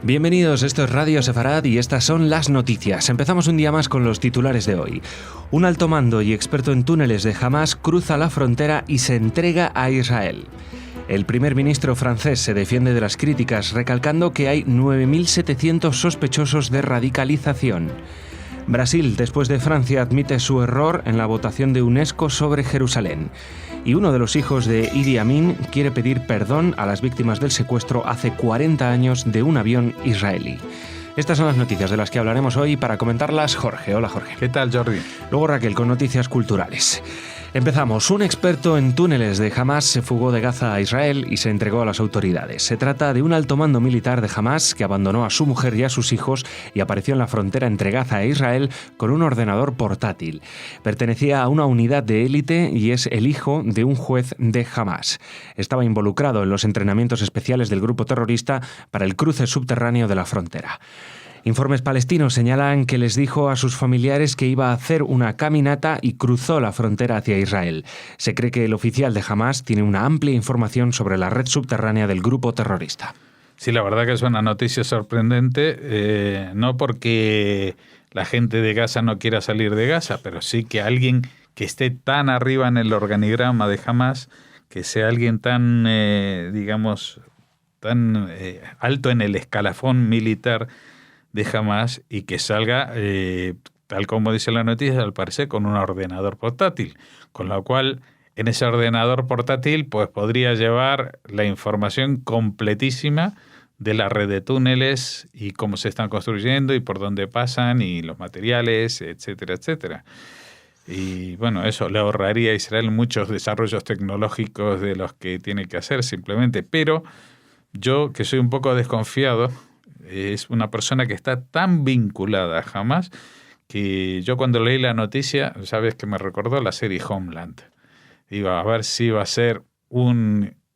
Bienvenidos, esto es Radio Sefarad y estas son las noticias. Empezamos un día más con los titulares de hoy. Un alto mando y experto en túneles de Hamás cruza la frontera y se entrega a Israel. El primer ministro francés se defiende de las críticas, recalcando que hay 9.700 sospechosos de radicalización. Brasil, después de Francia, admite su error en la votación de UNESCO sobre Jerusalén. Y uno de los hijos de Idi Amin quiere pedir perdón a las víctimas del secuestro hace 40 años de un avión israelí. Estas son las noticias de las que hablaremos hoy. Para comentarlas, Jorge. Hola, Jorge. ¿Qué tal, Jordi? Luego Raquel, con noticias culturales. Empezamos. Un experto en túneles de Hamás se fugó de Gaza a Israel y se entregó a las autoridades. Se trata de un alto mando militar de Hamás que abandonó a su mujer y a sus hijos y apareció en la frontera entre Gaza e Israel con un ordenador portátil. Pertenecía a una unidad de élite y es el hijo de un juez de Hamás. Estaba involucrado en los entrenamientos especiales del grupo terrorista para el cruce subterráneo de la frontera. Informes palestinos señalan que les dijo a sus familiares que iba a hacer una caminata y cruzó la frontera hacia Israel. Se cree que el oficial de Hamás tiene una amplia información sobre la red subterránea del grupo terrorista. Sí, la verdad que es una noticia sorprendente, no porque la gente de Gaza no quiera salir de Gaza, pero sí que alguien que esté tan arriba en el organigrama de Hamás, que sea alguien tan, tan alto en el escalafón militar de Hamás y que salga, tal como dice la noticia, al parecer con un ordenador portátil, con lo cual en ese ordenador portátil pues podría llevar la información completísima de la red de túneles y cómo se están construyendo y por dónde pasan y los materiales, etcétera, etcétera. Y bueno, eso le ahorraría a Israel muchos desarrollos tecnológicos de los que tiene que hacer simplemente, pero yo, que soy un poco desconfiado, es una persona que está tan vinculada a Hamás que yo cuando leí la noticia, sabes que me recordó la serie Homeland. Iba a ver si iba a ser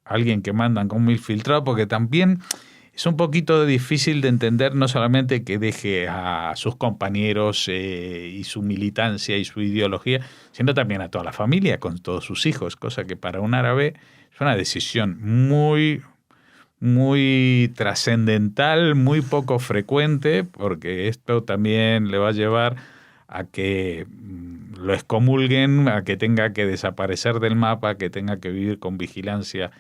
alguien que mandan como un infiltrado, porque también es un poquito difícil de entender, no solamente que deje a sus compañeros y su militancia y su ideología, sino también a toda la familia, con todos sus hijos, cosa que para un árabe es una decisión muy trascendental, muy poco frecuente, porque esto también le va a llevar a que lo excomulguen, a que tenga que desaparecer del mapa, que tenga que vivir con vigilancia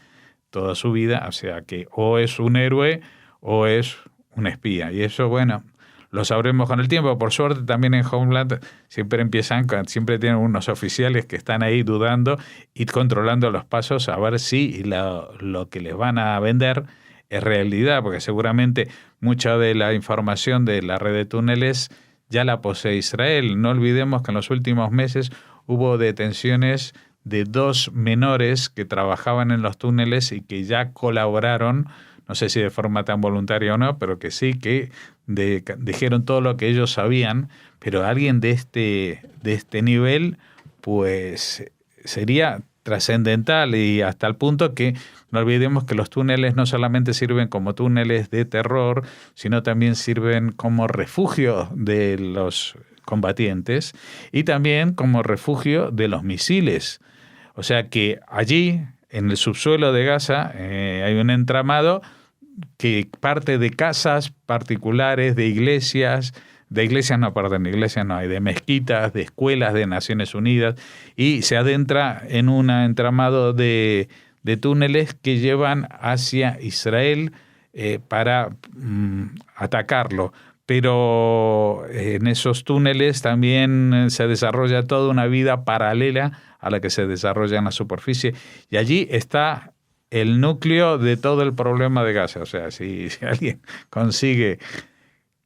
toda su vida, o sea que o es un héroe o es un espía. Y eso, bueno, lo sabremos con el tiempo. Por suerte también en Homeland siempre tienen unos oficiales que están ahí dudando y controlando los pasos a ver si lo que les van a vender es realidad, porque seguramente mucha de la información de la red de túneles ya la posee Israel. No olvidemos que en los últimos meses hubo detenciones de 2 menores que trabajaban en los túneles y que ya colaboraron, no sé si de forma tan voluntaria o no, pero que sí que dijeron todo lo que ellos sabían, pero alguien de este nivel pues sería trascendental, y hasta el punto que no olvidemos que los túneles no solamente sirven como túneles de terror, sino también sirven como refugio de los combatientes y también como refugio de los misiles. O sea que allí, en el subsuelo de Gaza, hay un entramado que parte de casas particulares, de iglesias no hay, de mezquitas, de escuelas de Naciones Unidas, y se adentra en un entramado de túneles que llevan hacia Israel para atacarlo. Pero en esos túneles también se desarrolla toda una vida paralela a la que se desarrolla en la superficie, y allí está el núcleo de todo el problema de Gaza. O sea, si alguien consigue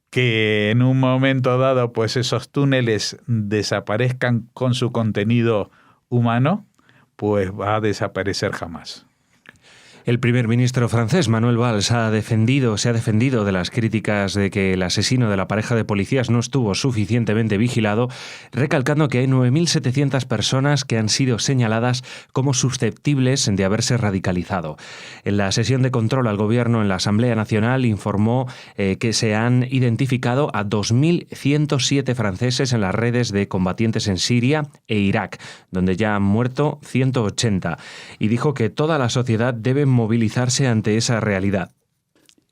que en un momento dado pues esos túneles desaparezcan con su contenido humano, pues va a desaparecer jamás. El primer ministro francés, Manuel Valls, se ha defendido de las críticas de que el asesino de la pareja de policías no estuvo suficientemente vigilado, recalcando que hay 9.700 personas que han sido señaladas como susceptibles de haberse radicalizado. En la sesión de control al gobierno en la Asamblea Nacional informó que se han identificado a 2.107 franceses en las redes de combatientes en Siria e Irak, donde ya han muerto 180, y dijo que toda la sociedad debe movilizarse ante esa realidad.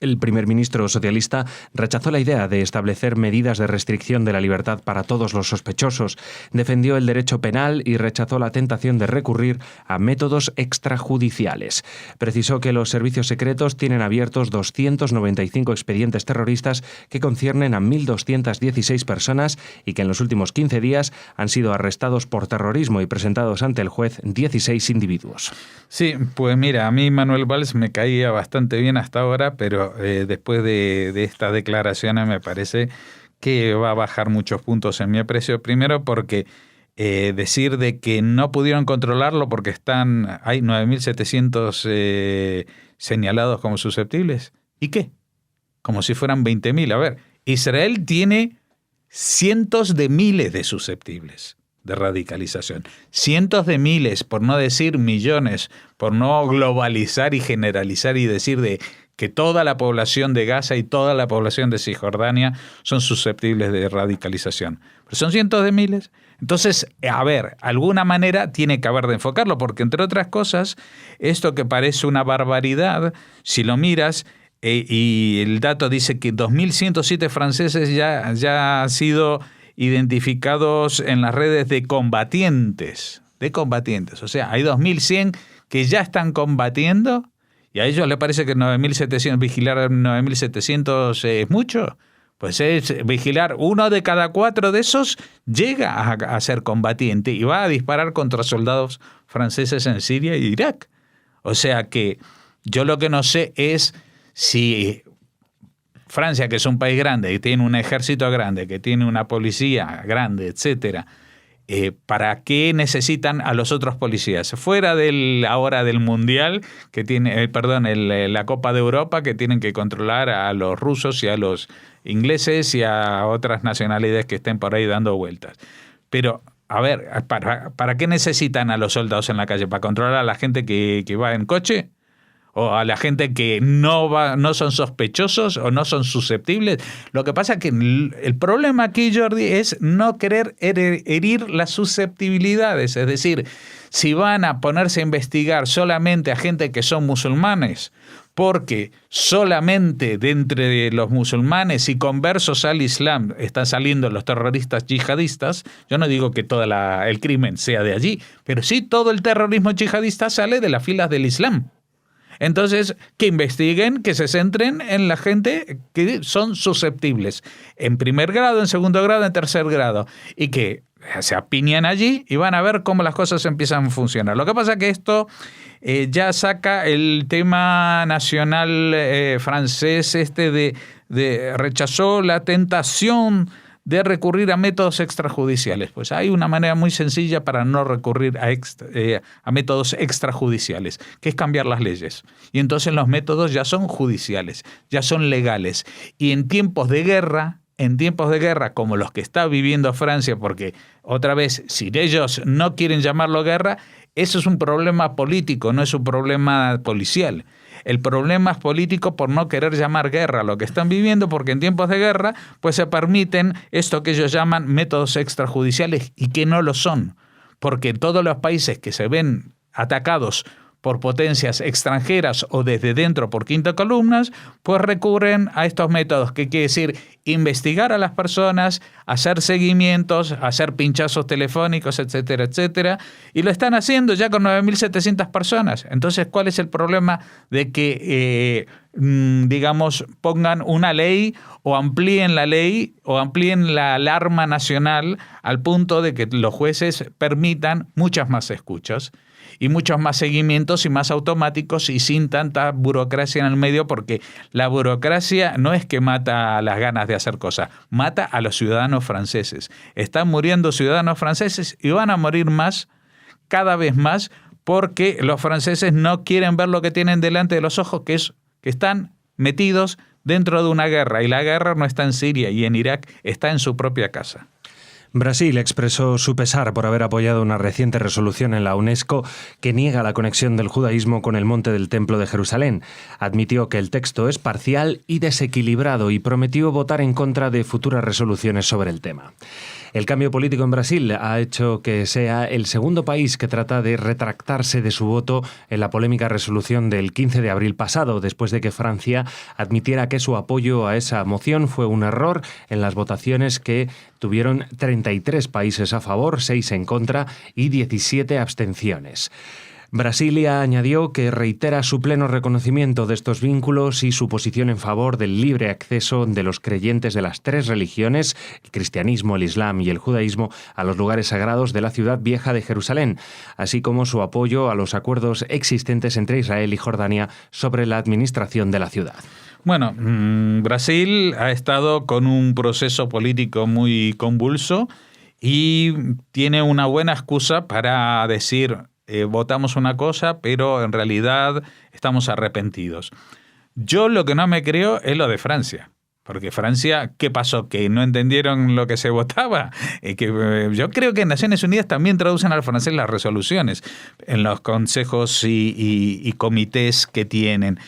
El primer ministro socialista rechazó la idea de establecer medidas de restricción de la libertad para todos los sospechosos, defendió el derecho penal y rechazó la tentación de recurrir a métodos extrajudiciales. Precisó que los servicios secretos tienen abiertos 295 expedientes terroristas que conciernen a 1.216 personas y que en los últimos 15 días han sido arrestados por terrorismo y presentados ante el juez 16 individuos. Sí, pues mira, a mí Manuel Valls me caía bastante bien hasta ahora, pero después de estas declaraciones me parece que va a bajar muchos puntos en mi aprecio. Primero porque decir de que no pudieron controlarlo porque hay 9.700 señalados como susceptibles. ¿Y qué? Como si fueran 20.000. A ver, Israel tiene cientos de miles de susceptibles de radicalización. Cientos de miles, por no decir millones, por no globalizar y generalizar y decir de que toda la población de Gaza y toda la población de Cisjordania son susceptibles de radicalización. Pero son cientos de miles. Entonces, a ver, alguna manera tiene que haber de enfocarlo, porque entre otras cosas, esto que parece una barbaridad, si lo miras, y el dato dice que 2.107 franceses ya han sido identificados en las redes de combatientes. O sea, hay 2.100 que ya están combatiendo. ¿Y a ellos les parece que 9.700, vigilar 9.700 es mucho? Pues es vigilar 1 de cada 4 de esos llega a ser combatiente y va a disparar contra soldados franceses en Siria y Irak. O sea que yo lo que no sé es si Francia, que es un país grande, que tiene un ejército grande, que tiene una policía grande, etcétera, ¿para qué necesitan a los otros policías? Fuera ahora del Mundial, que tiene, la Copa de Europa, que tienen que controlar a los rusos y a los ingleses y a otras nacionalidades que estén por ahí dando vueltas. Pero, a ver, ¿para qué necesitan a los soldados en la calle? ¿Para controlar a la gente que va en coche? ¿O a la gente que no son sospechosos o no son susceptibles? Lo que pasa es que el problema aquí, Jordi, es no querer herir las susceptibilidades. Es decir, si van a ponerse a investigar solamente a gente que son musulmanes, porque solamente de entre los musulmanes y conversos al Islam están saliendo los terroristas yihadistas, yo no digo que todo el crimen sea de allí, pero sí todo el terrorismo yihadista sale de las filas del Islam. Entonces, que investiguen, que se centren en la gente que son susceptibles, en primer grado, en segundo grado, en tercer grado, y que se apiñan allí y van a ver cómo las cosas empiezan a funcionar. Lo que pasa es que esto ya saca el tema nacional francés rechazó la tentación de recurrir a métodos extrajudiciales. Pues hay una manera muy sencilla para no recurrir a métodos extrajudiciales, que es cambiar las leyes. Y entonces los métodos ya son judiciales, ya son legales. Y en tiempos de guerra, como los que está viviendo Francia, porque otra vez, si ellos no quieren llamarlo guerra, eso es un problema político, no es un problema policial. El problema es político por no querer llamar guerra lo que están viviendo, porque en tiempos de guerra pues se permiten esto que ellos llaman métodos extrajudiciales y que no lo son, porque todos los países que se ven atacados por potencias extranjeras o desde dentro por quinta columnas, pues recurren a estos métodos, que quiere decir investigar a las personas, hacer seguimientos, hacer pinchazos telefónicos, etcétera, etcétera, y lo están haciendo ya con 9.700 personas. Entonces, ¿cuál es el problema de que, pongan una ley o amplíen la ley o amplíen la alarma nacional al punto de que los jueces permitan muchas más escuchas y muchos más seguimientos y más automáticos y sin tanta burocracia en el medio? Porque la burocracia no es que mata las ganas de hacer cosas, mata a los ciudadanos franceses. Están muriendo ciudadanos franceses y van a morir más, cada vez más, porque los franceses no quieren ver lo que tienen delante de los ojos, que están metidos dentro de una guerra, y la guerra no está en Siria y en Irak, está en su propia casa. Brasil expresó su pesar por haber apoyado una reciente resolución en la UNESCO que niega la conexión del judaísmo con el monte del Templo de Jerusalén. Admitió que el texto es parcial y desequilibrado y prometió votar en contra de futuras resoluciones sobre el tema. El cambio político en Brasil ha hecho que sea el segundo país que trata de retractarse de su voto en la polémica resolución del 15 de abril pasado, después de que Francia admitiera que su apoyo a esa moción fue un error en las votaciones que tuvieron 33 países a favor, 6 en contra y 17 abstenciones. Brasilia añadió que reitera su pleno reconocimiento de estos vínculos y su posición en favor del libre acceso de los creyentes de las 3 religiones, el cristianismo, el islam y el judaísmo, a los lugares sagrados de la ciudad vieja de Jerusalén, así como su apoyo a los acuerdos existentes entre Israel y Jordania sobre la administración de la ciudad. Bueno, Brasil ha estado con un proceso político muy convulso y tiene una buena excusa para decir votamos una cosa, pero en realidad estamos arrepentidos. Yo lo que no me creo es lo de Francia. Porque Francia, ¿qué pasó? ¿Que no entendieron lo que se votaba? Yo creo que en Naciones Unidas también traducen al francés las resoluciones en los consejos y comités que tienen.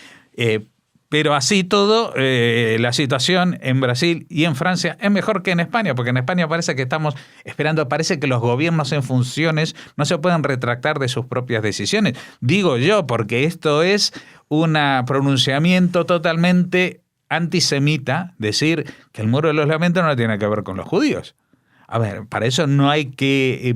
Pero así todo, la situación en Brasil y en Francia es mejor que en España, porque en España parece que estamos esperando, parece que los gobiernos en funciones no se pueden retractar de sus propias decisiones. Digo yo, porque esto es un pronunciamiento totalmente antisemita, decir que el Muro de los Lamentos no tiene que ver con los judíos. A ver, para eso no hay que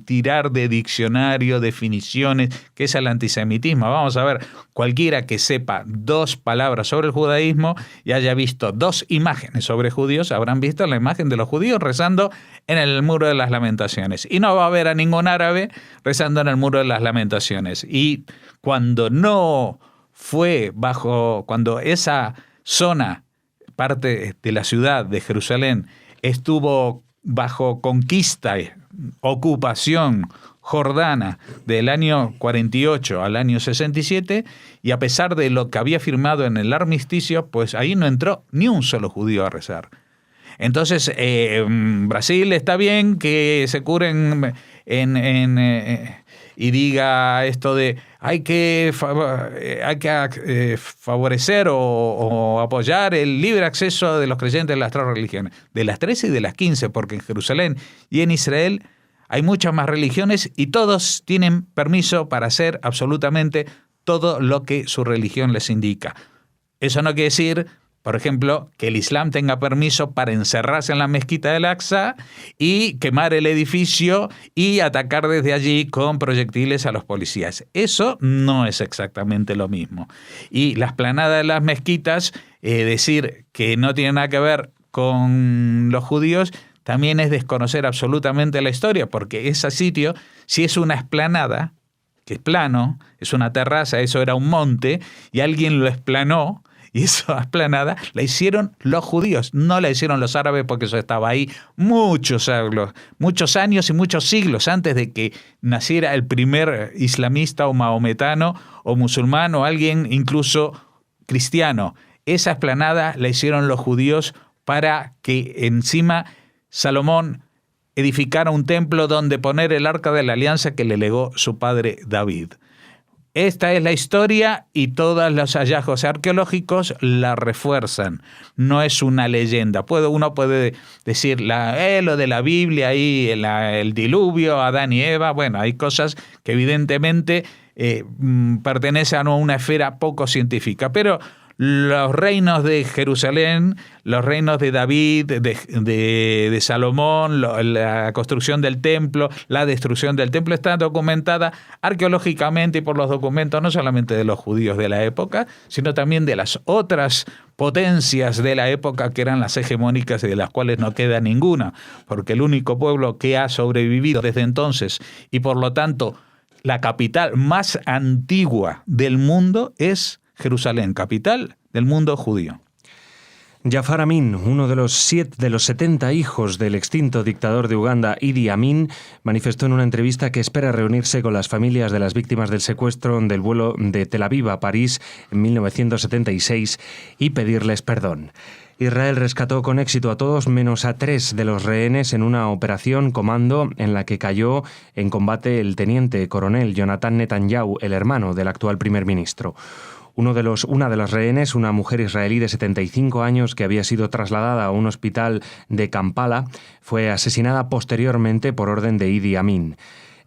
tirar de diccionario definiciones, que es el antisemitismo. Vamos a ver, cualquiera que sepa 2 palabras sobre el judaísmo y haya visto 2 imágenes sobre judíos, habrán visto la imagen de los judíos rezando en el Muro de las Lamentaciones. Y no va a ver a ningún árabe rezando en el Muro de las Lamentaciones. Y cuando no fue cuando esa zona, parte de la ciudad de Jerusalén, estuvo bajo conquista, ocupación jordana del año 48 al año 67, y a pesar de lo que había firmado en el armisticio, pues ahí no entró ni un solo judío a rezar. Entonces, Brasil está bien que se curen y diga esto de hay que favorecer o apoyar el libre acceso de los creyentes de las 3 religiones, de las 13 y de las 15, porque en Jerusalén y en Israel hay muchas más religiones y todos tienen permiso para hacer absolutamente todo lo que su religión les indica. Eso no quiere decir, por ejemplo, que el Islam tenga permiso para encerrarse en la mezquita del Aqsa y quemar el edificio y atacar desde allí con proyectiles a los policías. Eso no es exactamente lo mismo. Y la explanada de las mezquitas, decir que no tiene nada que ver con los judíos, también es desconocer absolutamente la historia, porque ese sitio, si es una explanada, que es plano, es una terraza, eso era un monte, y alguien lo explanó, y esa explanada la hicieron los judíos, no la hicieron los árabes, porque eso estaba ahí muchos años y muchos siglos antes de que naciera el primer islamista o maometano o musulmán o alguien incluso cristiano. Esa explanada la hicieron los judíos para que encima Salomón edificara un templo donde poner el arca de la alianza que le legó su padre David. Esta es la historia y todos los hallazgos arqueológicos la refuerzan. No es una leyenda. Uno puede decir lo de la Biblia y el diluvio, Adán y Eva. Bueno, hay cosas que evidentemente pertenecen a una esfera poco científica, pero los reinos de Jerusalén, los reinos de David, de Salomón, la construcción del templo, la destrucción del templo está documentada arqueológicamente y por los documentos no solamente de los judíos de la época, sino también de las otras potencias de la época que eran las hegemónicas y de las cuales no queda ninguna, porque el único pueblo que ha sobrevivido desde entonces y por lo tanto la capital más antigua del mundo es Jerusalén, capital del mundo judío. Jafar Amin, uno de los 70 hijos del extinto dictador de Uganda, Idi Amin, manifestó en una entrevista que espera reunirse con las familias de las víctimas del secuestro del vuelo de Tel Aviv a París en 1976 y pedirles perdón. Israel rescató con éxito a todos menos a 3 de los rehenes en una operación comando en la que cayó en combate el teniente coronel Jonathan Netanyahu, el hermano del actual primer ministro. Una de las rehenes, una mujer israelí de 75 años que había sido trasladada a un hospital de Kampala, fue asesinada posteriormente por orden de Idi Amin.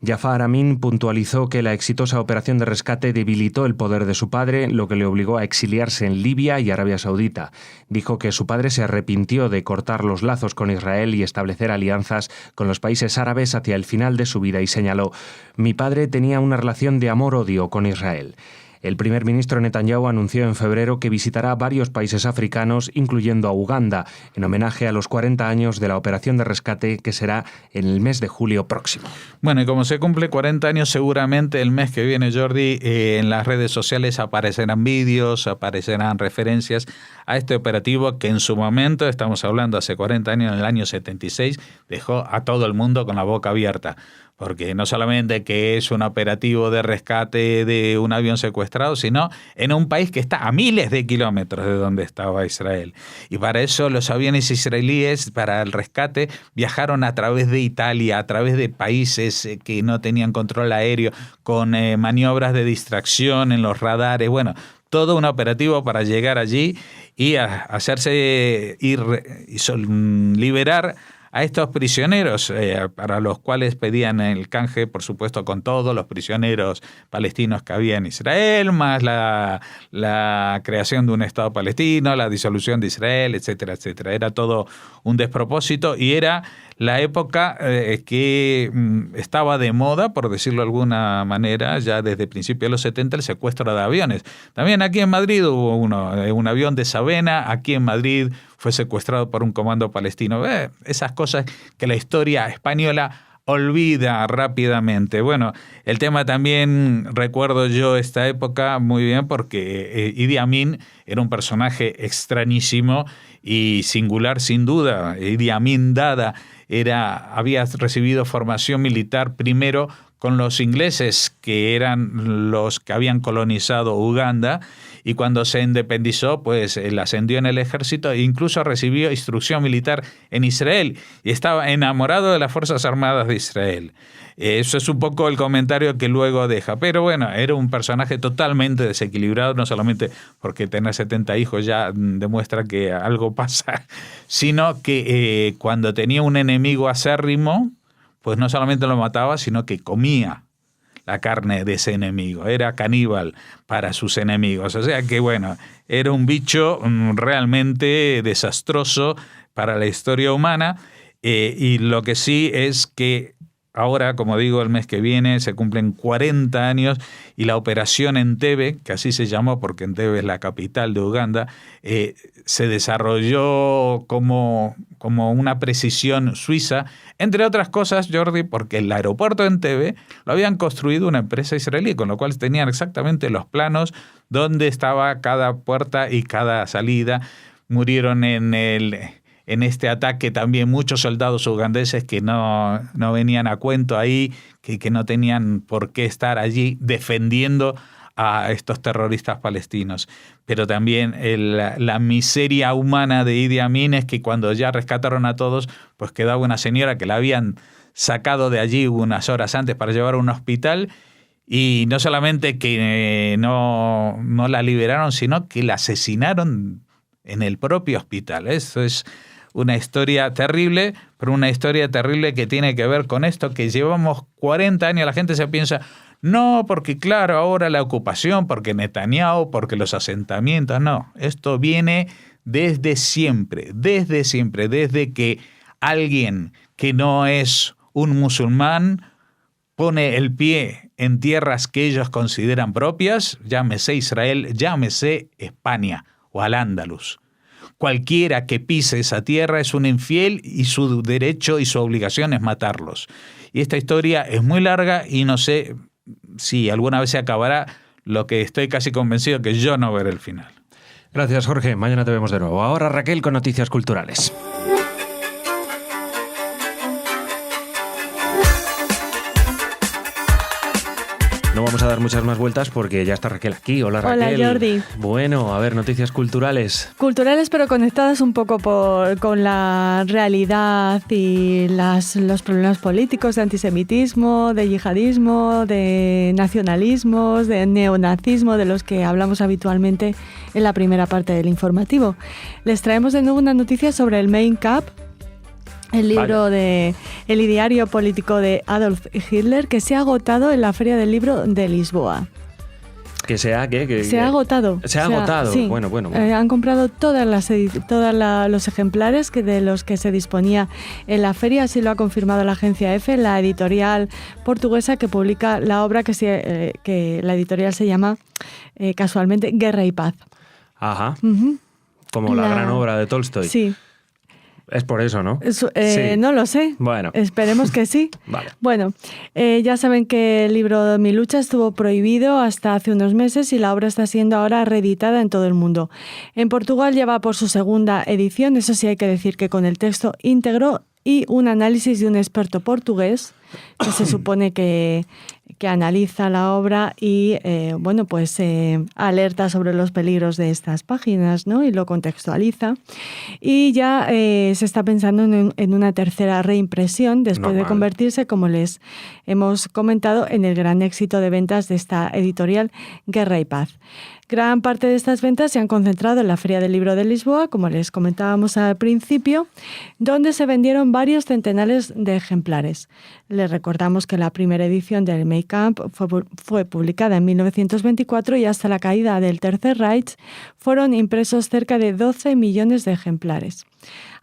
Jafar Amin puntualizó que la exitosa operación de rescate debilitó el poder de su padre, lo que le obligó a exiliarse en Libia y Arabia Saudita. Dijo que su padre se arrepintió de cortar los lazos con Israel y establecer alianzas con los países árabes hacia el final de su vida y señaló: «Mi padre tenía una relación de amor-odio con Israel». El primer ministro Netanyahu anunció en febrero que visitará varios países africanos, incluyendo a Uganda, en homenaje a los 40 años de la operación de rescate que será en el mes de julio próximo. Bueno, y como se cumple 40 años, seguramente el mes que viene, Jordi, en las redes sociales aparecerán vídeos, aparecerán referencias a este operativo que en su momento, estamos hablando hace 40 años, en el año 76, dejó a todo el mundo con la boca abierta. Porque no solamente que es un operativo de rescate de un avión secuestrado, sino en un país que está a miles de kilómetros de donde estaba Israel. Y para eso los aviones israelíes, para el rescate, viajaron a través de Italia, a través de países que no tenían control aéreo, con maniobras de distracción en los radares. Bueno, todo un operativo para llegar allí y hacerse ir y liberar a estos prisioneros, para los cuales pedían el canje, por supuesto, con todos los prisioneros palestinos que había en Israel, más la creación de un Estado palestino, la disolución de Israel, etcétera, etcétera. Era todo un despropósito y era la época que estaba de moda, por decirlo de alguna manera, ya desde principios de los 70, el secuestro de aviones. También aquí en Madrid hubo un avión de Sabena, aquí en Madrid fue secuestrado por un comando palestino. Esas cosas que la historia española olvida rápidamente. Bueno, el tema también recuerdo yo esta época muy bien porque Idi Amin era un personaje extrañísimo y singular sin duda. Idi Amin Dada había recibido formación militar primero con los ingleses, que eran los que habían colonizado Uganda, y cuando se independizó, pues él ascendió en el ejército e incluso recibió instrucción militar en Israel y estaba enamorado de las Fuerzas Armadas de Israel. Eso es un poco el comentario que luego deja. Pero bueno, era un personaje totalmente desequilibrado, no solamente porque tener 70 hijos ya demuestra que algo pasa, sino que cuando tenía un enemigo acérrimo, pues no solamente lo mataba, sino que comía la carne de ese enemigo. Era caníbal para sus enemigos. O sea que, bueno, era un bicho realmente desastroso para la historia humana. Y lo que sí es que ahora, como digo, el mes que viene se cumplen 40 años y la operación Entebbe, que así se llamó porque Entebbe es la capital de Uganda, se desarrolló como una precisión suiza, entre otras cosas, Jordi, porque el aeropuerto de Entebbe lo habían construido una empresa israelí, con lo cual tenían exactamente los planos donde estaba cada puerta y cada salida. Murieron en este ataque también muchos soldados ugandeses que no venían a cuento ahí, que no tenían por qué estar allí defendiendo a estos terroristas palestinos. Pero también la miseria humana de Idi Amin es que cuando ya rescataron a todos, pues quedaba una señora que la habían sacado de allí unas horas antes para llevar a un hospital, y no solamente que no la liberaron, sino que la asesinaron en el propio hospital. Eso es una historia terrible, pero una historia terrible que tiene que ver con esto, que llevamos 40 años, la gente se piensa, no, porque claro, ahora la ocupación, porque Netanyahu, porque los asentamientos, no, esto viene desde siempre, desde que alguien que no es un musulmán pone el pie en tierras que ellos consideran propias, llámese Israel, llámese España o Al-Ándalus. Cualquiera que pise esa tierra es un infiel y su derecho y su obligación es matarlos. Y esta historia es muy larga y no sé si alguna vez se acabará, lo que estoy casi convencido que yo no veré el final. Gracias, Jorge. Mañana te vemos de nuevo. Ahora Raquel con noticias culturales. No vamos a dar muchas más vueltas porque ya está Raquel aquí. Hola, Raquel. Hola, Jordi. Bueno, a ver, noticias culturales. Culturales, pero conectadas un poco con la realidad y los problemas políticos de antisemitismo, de yihadismo, de nacionalismos, de neonazismo, de los que hablamos habitualmente en la primera parte del informativo. Les traemos de nuevo una noticia sobre el Mein Kampf, el libro el ideario político de Adolf Hitler, que se ha agotado en la Feria del Libro de Lisboa. ¿Que sea qué? Se ha agotado. Se ha agotado. Sí. Bueno. Han comprado todos los ejemplares de los que se disponía en la feria, así lo ha confirmado la agencia EFE, la editorial portuguesa que publica la obra que la editorial se llama casualmente Guerra y Paz. Ajá. Como la gran obra de Tolstoy. Sí. Es por eso, ¿no? Sí. No lo sé. Bueno. Esperemos que sí. Vale. Bueno, ya saben que el libro Mi lucha estuvo prohibido hasta hace unos meses y la obra está siendo ahora reeditada en todo el mundo. En Portugal ya va por su segunda edición, eso sí hay que decir que con el texto íntegro y un análisis de un experto portugués que se supone que analiza la obra y alerta sobre los peligros de estas páginas, ¿no? Y lo contextualiza. Y ya se está pensando en una tercera reimpresión después de convertirse, como les hemos comentado, en el gran éxito de ventas de esta editorial Guerra y Paz. Gran parte de estas ventas se han concentrado en la Feria del Libro de Lisboa, como les comentábamos al principio, donde se vendieron varios centenares de ejemplares. Les recordamos que la primera edición del Mein Kampf fue publicada en 1924 y hasta la caída del Tercer Reich fueron impresos cerca de 12 millones de ejemplares.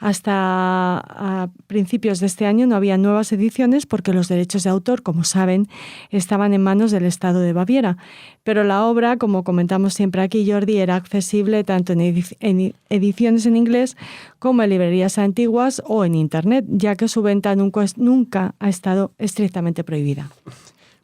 Hasta a principios de este año no había nuevas ediciones porque los derechos de autor, como saben, estaban en manos del Estado de Baviera. Pero la obra, como comentamos siempre aquí, Jordi, era accesible tanto en ediciones en inglés como en librerías antiguas o en Internet, ya que su venta nunca ha estado estrictamente prohibida.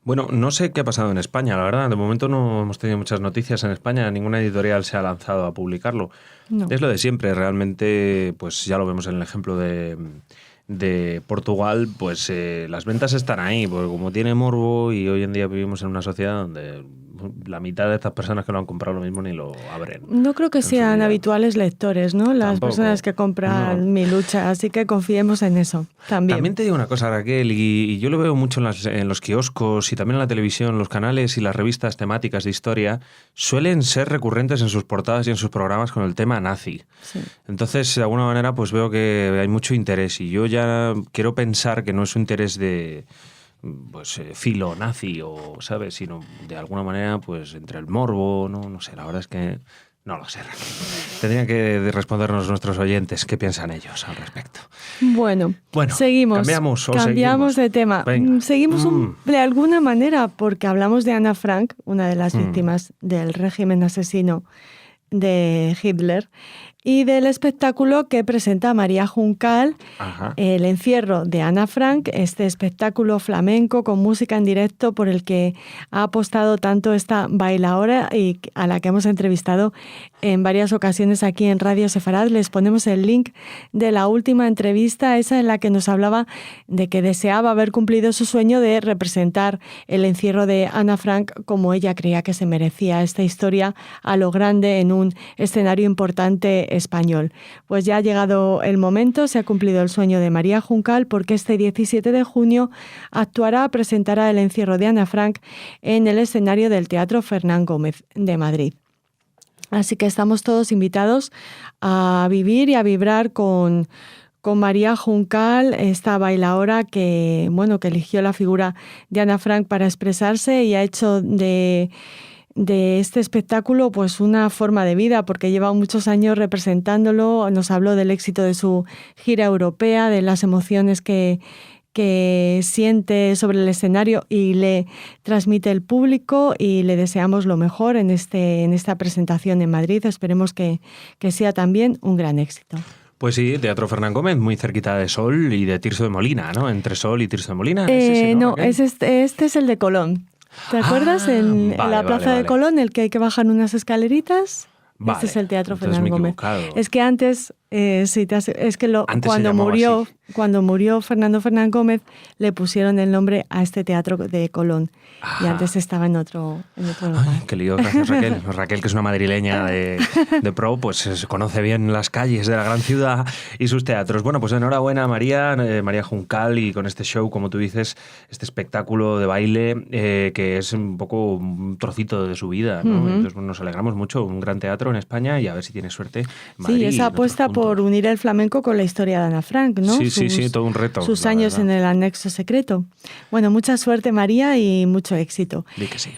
Bueno, no sé qué ha pasado en España, la verdad. De momento no hemos tenido muchas noticias en España. Ninguna editorial se ha lanzado a publicarlo. No. Es lo de siempre. Realmente, pues ya lo vemos en el ejemplo de Portugal, pues las ventas están ahí, porque como tiene morbo y hoy en día vivimos en una sociedad donde la mitad de estas personas que lo han comprado lo mismo ni lo abren. No creo que sean habituales lectores, ¿no? Las Tampoco. Personas que compran Mi lucha, así que confiemos en eso también. También te digo una cosa, Raquel, y yo lo veo mucho en los kioscos y también en la televisión, los canales y las revistas temáticas de historia suelen ser recurrentes en sus portadas y en sus programas con el tema nazi. Sí. Entonces, de alguna manera, pues veo que hay mucho interés y yo ya quiero pensar que no es un interés de filo nazi o, ¿sabes? Sino de alguna manera, pues entre el morbo, no sé, la verdad es que no lo sé. Tendrían que respondernos nuestros oyentes qué piensan ellos al respecto. Bueno, seguimos. Cambiamos de tema. Venga. Seguimos de alguna manera porque hablamos de Ana Frank, una de las víctimas del régimen asesino de Hitler, y del espectáculo que presenta María Juncal, El encierro de Ana Frank, este espectáculo flamenco con música en directo por el que ha apostado tanto esta bailaora y a la que hemos entrevistado en varias ocasiones aquí en Radio Sefarad. Les ponemos el link de la última entrevista, esa en la que nos hablaba de que deseaba haber cumplido su sueño de representar el encierro de Ana Frank como ella creía que se merecía, esta historia a lo grande en un escenario importante español. Pues ya ha llegado el momento, se ha cumplido el sueño de María Juncal, porque este 17 de junio presentará el encierro de Ana Frank en el escenario del Teatro Fernán Gómez de Madrid. Así que estamos todos invitados a vivir y a vibrar con María Juncal, esta bailaora que eligió la figura de Ana Frank para expresarse y ha hecho de este espectáculo pues una forma de vida, porque lleva muchos años representándolo. Nos habló del éxito de su gira europea, de las emociones que siente sobre el escenario y le transmite el público, y le deseamos lo mejor en esta presentación en Madrid. Esperemos que sea también un gran éxito. Pues sí, Teatro Fernán Gómez, muy cerquita de Sol y de Tirso de Molina, ¿no? Entre Sol y Tirso de Molina. No, este es el de Colón. ¿Te acuerdas? En la plaza de Colón, el que hay que bajar unas escaleritas. Vale, este es el Teatro entonces Fernán me he Gómez. equivocado. Es que antes, Antes cuando murió Fernando Fernán Gómez, le pusieron el nombre a este teatro de Colón. Y antes estaba en otro lugar. Ay, qué lío, gracias Raquel. Raquel, que es una madrileña de pro, pues se conoce bien las calles de la gran ciudad y sus teatros. Bueno, pues enhorabuena María Juncal, y con este show, como tú dices, este espectáculo de baile que es un poco un trocito de su vida, ¿no? Entonces nos alegramos mucho, un gran teatro en España, y a ver si tiene suerte en Madrid. Sí, esa apuesta por unir el flamenco con la historia de Ana Frank, ¿no? Sí, todo un reto. Sus años en el anexo secreto. Bueno, mucha suerte María y mucho éxito. Di que sí.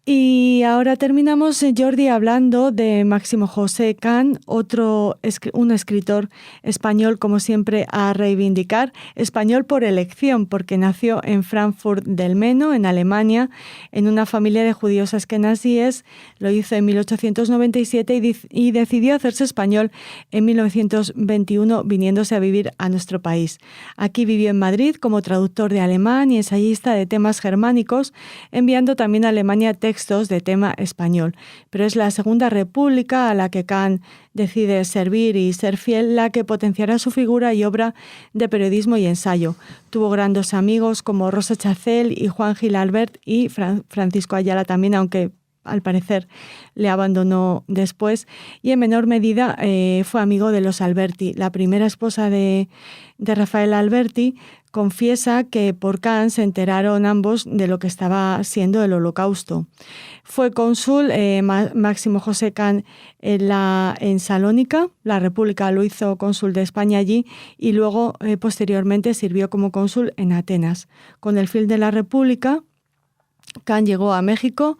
Y ahora terminamos, Jordi, hablando de Máximo José Can, un escritor español, como siempre, a reivindicar. Español por elección, porque nació en Frankfurt del Meno, en Alemania, en una familia de judíos askenazíes. Lo hizo en 1897 y decidió hacerse español en 1921, viniéndose a vivir a nuestro país. Aquí vivió en Madrid como traductor de alemán y ensayista de temas germánicos, enviando también a Alemania textos de tema español. Pero es la Segunda República a la que Can decide servir y ser fiel la que potenciará su figura y obra de periodismo y ensayo. Tuvo grandes amigos como Rosa Chacel y Juan Gil Albert y Francisco Ayala también, aunque al parecer le abandonó después, y en menor medida fue amigo de los Alberti. La primera esposa de Rafael Alberti confiesa que por Can se enteraron ambos de lo que estaba siendo el Holocausto. Fue cónsul Máximo José Can en Salónica, la República lo hizo cónsul de España allí, y luego posteriormente sirvió como cónsul en Atenas. Con el fin de la República, Can llegó a México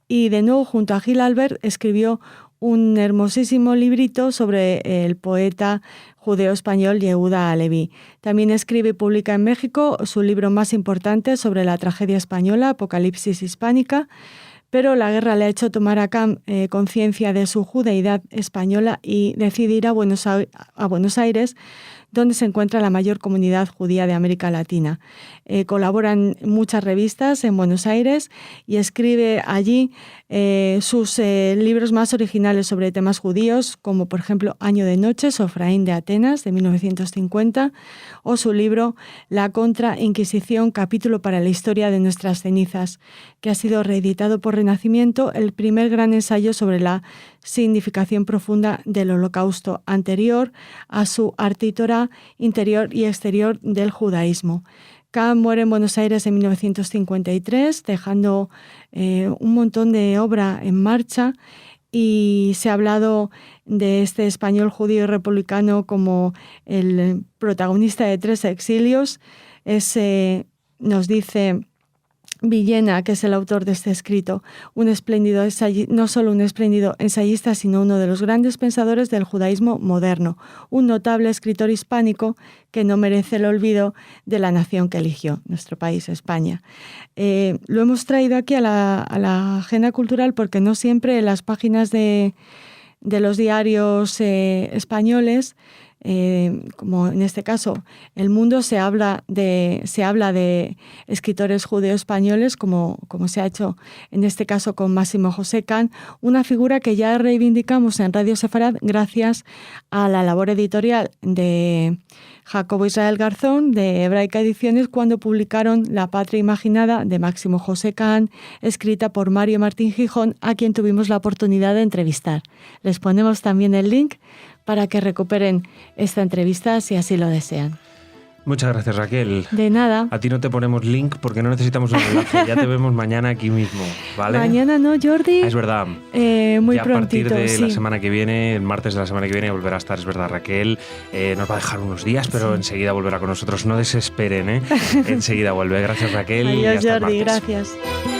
y de nuevo junto a Gil Albert escribió un hermosísimo librito sobre el poeta judeo-español Yehuda Halevi. También escribe y publica en México su libro más importante sobre la tragedia española, Apocalipsis Hispánica, pero la guerra le ha hecho tomar a Can conciencia de su judeidad española y decide ir a Buenos Aires, donde se encuentra la mayor comunidad judía de América Latina. Colabora en muchas revistas en Buenos Aires y escribe allí sus libros más originales sobre temas judíos, como por ejemplo Año de Noches o Efraín de Atenas, de 1950, o su libro La Contra-Inquisición, capítulo para la historia de nuestras cenizas, que ha sido reeditado por Renacimiento, el primer gran ensayo sobre la significación profunda del Holocausto, anterior a su Arte y Torá, interior y exterior del judaísmo. Can muere en Buenos Aires en 1953, dejando un montón de obra en marcha, y se ha hablado de este español judío y republicano como el protagonista de 3 exilios. Nos dice Villena, que es el autor de este escrito, no solo un espléndido ensayista, sino uno de los grandes pensadores del judaísmo moderno, un notable escritor hispánico que no merece el olvido de la nación que eligió, nuestro país, España. Lo hemos traído aquí a la agenda cultural porque no siempre en las páginas de los diarios españoles, como en este caso El Mundo, se habla de escritores judeo-españoles, como se ha hecho en este caso con Máximo José Can, una figura que ya reivindicamos en Radio Sefarad gracias a la labor editorial de Jacobo Israel Garzón de Hebraica Ediciones, cuando publicaron La Patria Imaginada de Máximo José Can, escrita por Mario Martín Gijón, a quien tuvimos la oportunidad de entrevistar. Les ponemos también el link para que recuperen esta entrevista si así lo desean. Muchas gracias, Raquel. De nada. A ti no te ponemos link porque no necesitamos un enlace. Ya te vemos mañana aquí mismo, ¿vale? Mañana no, Jordi. Es verdad. Muy ya prontito, a partir de sí. la semana que viene, el martes de la semana que viene, volverá a estar, es verdad, Raquel. Nos va a dejar unos días, pero enseguida volverá con nosotros. No desesperen, ¿eh? Enseguida vuelve. Gracias, Raquel. Adiós, y hasta Jordi. el martes. Gracias.